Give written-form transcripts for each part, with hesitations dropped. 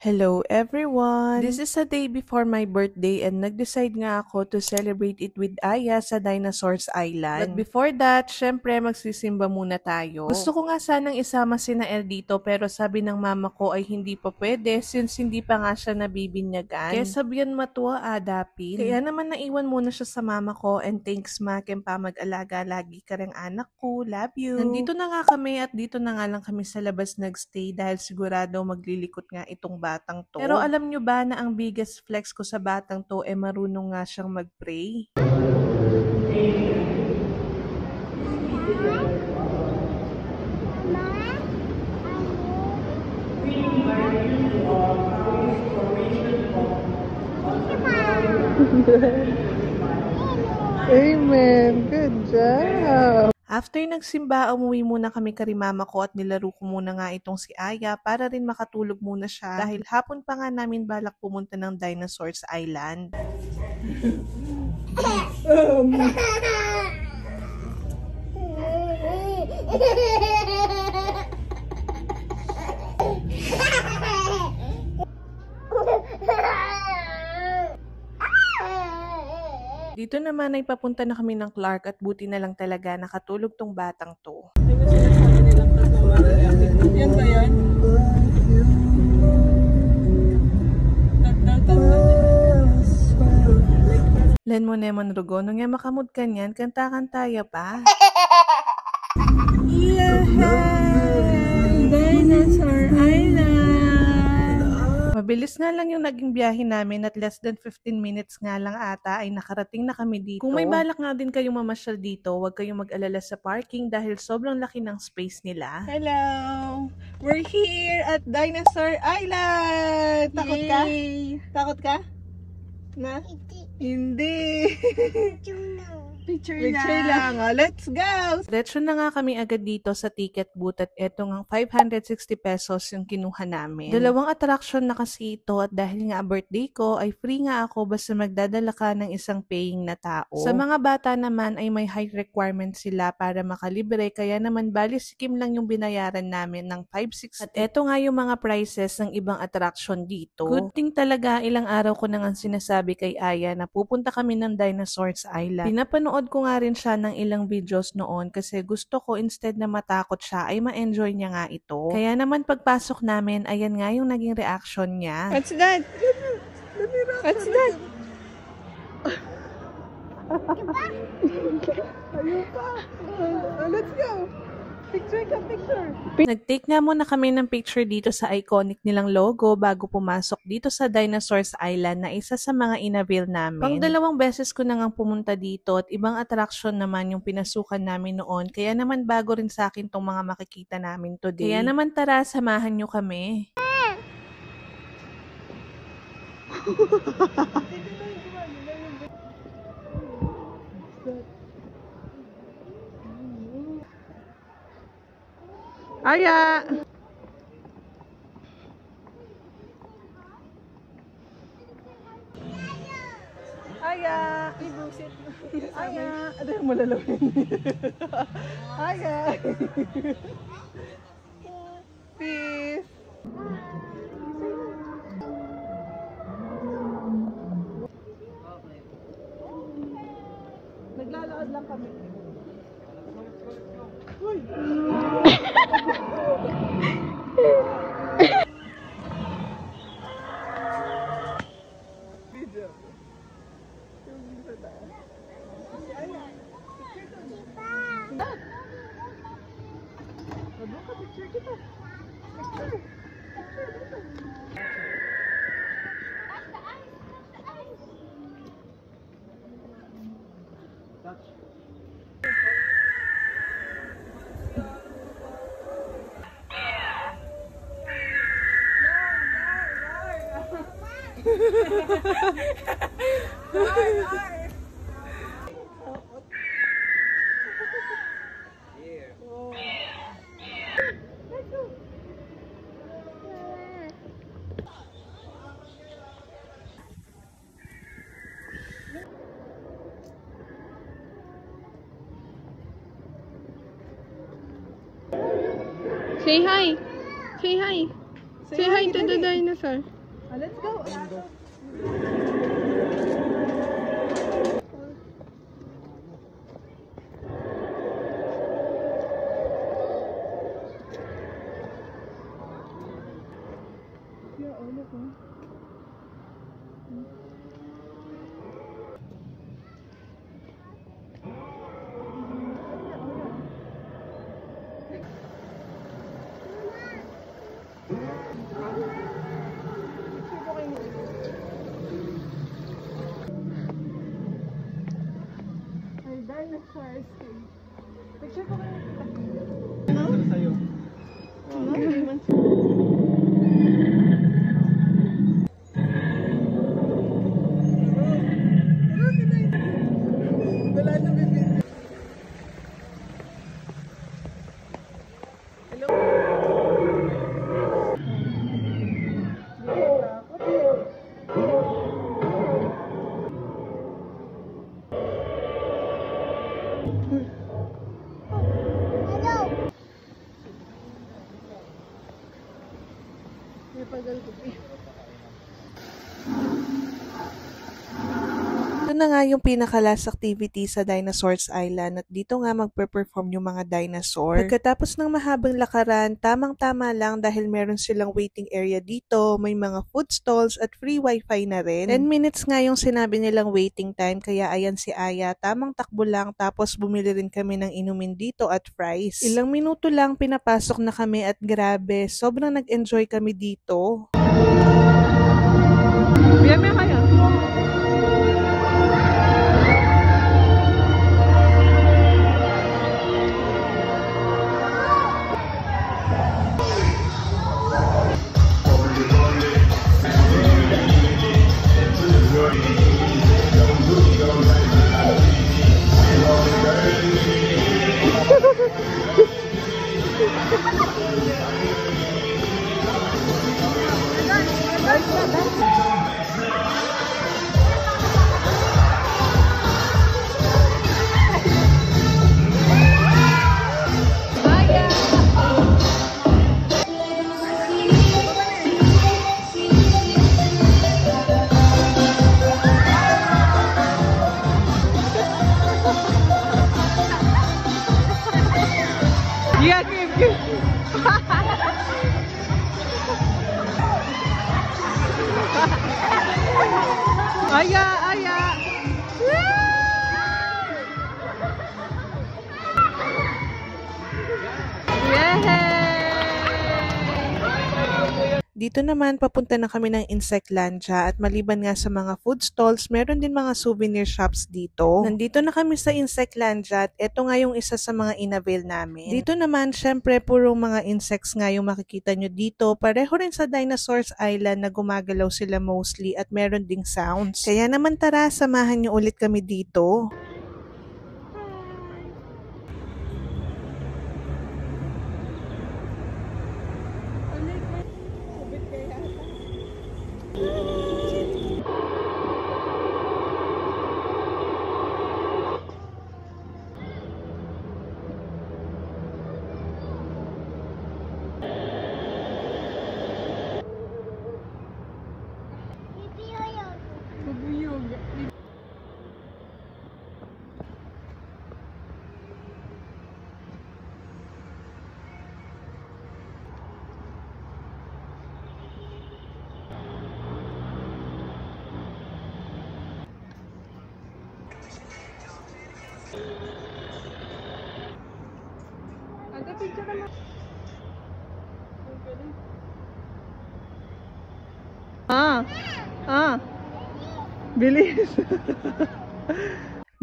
Hello everyone! This is a day before my birthday and nag-decide nga ako to celebrate it with Aya sa Dinosaurs Island. But before that, syempre magsisimba muna tayo. Gusto ko nga sanang isama sina El dito pero sabi ng mama ko ay hindi pa pwede since hindi pa nga siya nabibinyagan. Kaya sabihan matuwa adapin. Kaya naman naiwan muna siya sa mama ko and thanks ma kempa mag-alaga lagi ka ring anak ko. Love you! Nandito na nga kami at dito na nga lang kami sa labas nagstay dahil sigurado maglilikot nga itong batang to. Pero alam nyo ba na ang biggest flex ko sa batang to marunong nga siyang mag-pray? Amen. Good job. After nagsimba, umuwi muna kami kay mama ko at nilaro ko muna nga itong si Aya para rin makatulog muna siya dahil hapon pa nga namin balak pumunta ng Dinosaurs Island. Dito naman ay papunta na kami ng Clark at buti na lang talaga nakatulog tong batang to. Yan ba yan? Len mo naman Rugo, nung nga makamod ka niyan, kanta-kantaya pa. Yay! Dinosaur Island! Mabilis nga lang yung naging biyahe namin at less than 15 minutes nga lang ata ay nakarating na kami dito. Kung may balak nga din kayong mamasyal dito, huwag kayong mag-alala sa parking dahil sobrang laki ng space nila. Hello! We're here at Dinosaur Island! Takot ka? Takot ka? Na? Hindi! Picture lang! Oh, let's go! Diretso na nga kami agad dito sa ticket booth at eto nga 560 pesos yung kinuha namin. Dalawang attraction na kasi ito at dahil nga birthday ko ay free nga ako basta magdadala ka ng isang paying na tao. Sa mga bata naman ay may height requirement sila para makalibre kaya naman bali sikim lang yung binayaran namin ng 560. At eto nga yung mga prices ng ibang attraction dito. Good thing talaga ilang araw ko nang sinasabi kay Aya na pupunta kami ng Dinosaurs Island. Pinapanood ko nga rin siya ng ilang videos noon kasi gusto ko instead na matakot siya ay ma-enjoy niya nga ito. Kaya naman pagpasok namin, ayan nga yung naging reaction niya. What's that? What's that? Ayun pa! Let's go! Picture ka, picture! Nag-take nga muna kami ng picture dito sa iconic nilang logo bago pumasok dito sa Dinosaurs Island na isa sa mga inavail namin. Pang-dalawang beses ko na ngang pumunta dito at ibang attraction naman yung pinasukan namin noon kaya naman bago rin sa akin tong mga makikita namin today. Kaya naman tara, samahan nyo kami. Aya! Aya! Ibusit. Aya! Ano yung malalawin? Aya! Peace! Naglalakad lang kami. Uy! Say hi. Say hi. Say hi to the dinosaur. Let's go. Dinosaurs. Picture ko kayo. Ano? Sa'yo. Wala na bibig. Hello? Ito na nga yung pinaka-last activity sa Dinosaurs Island at dito nga magpe-perform yung mga dinosaur. Pagkatapos ng mahabang lakaran, tamang-tama lang dahil meron silang waiting area dito, may mga food stalls at free wifi na rin. 10 minutes nga yung sinabi nilang waiting time kaya ayan si Aya, tamang takbo lang tapos bumili rin kami ng inumin dito at fries. Ilang minuto lang pinapasok na kami at grabe, sobrang nag-enjoy kami dito. Biyame kayo. Yeah, give. Aya, Aya. Dito naman, papunta na kami ng Insectlandia at maliban nga sa mga food stalls, meron din mga souvenir shops dito. Nandito na kami sa Insectlandia at ito nga yung isa sa mga in-avail namin. Dito naman, syempre, puro mga insects nga yung makikita nyo dito. Pareho rin sa Dinosaurs Island na gumagalaw sila mostly at meron ding sounds. Kaya naman tara, samahan nyo ulit kami dito. Ada picture naman. Bilis.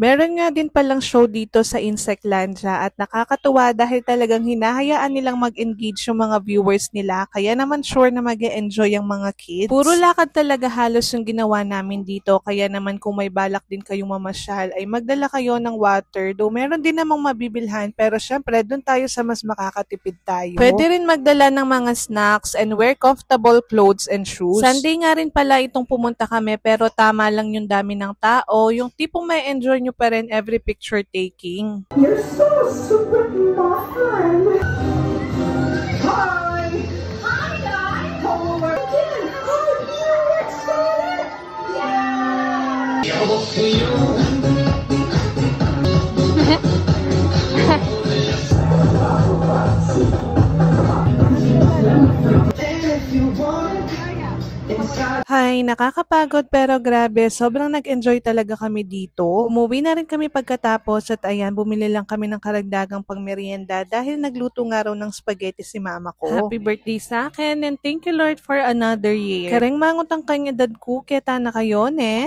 Meron nga din palang show dito sa Insectlandia at nakakatuwa dahil talagang hinahayaan nilang mag-engage yung mga viewers nila kaya naman sure na mag-e-enjoy ang mga kids. Puro lakad talaga halos yung ginawa namin dito kaya naman kung may balak din kayong mamasyal ay magdala kayo ng water. Though meron din namang mabibilhan pero syempre dun tayo sa mas makakatipid tayo. Pwede rin magdala ng mga snacks and wear comfortable clothes and shoes. Sunday nga rin pala itong pumunta kami pero tama lang yung dami ng tao, yung tipong may enjoy nyo pa rin every picture taking. You're so super fun! Hi! Hi guys! Hay, nakakapagod pero grabe, sobrang nag-enjoy talaga kami dito. Umuwi na rin kami pagkatapos at ayan, bumili lang kami ng karagdagang pangmerienda dahil nagluto nga raw ng spaghetti si mama ko. Happy birthday sa akin and thank you Lord for another year. Kareng mangot ang kanya dad ko, keta na kayo, ne?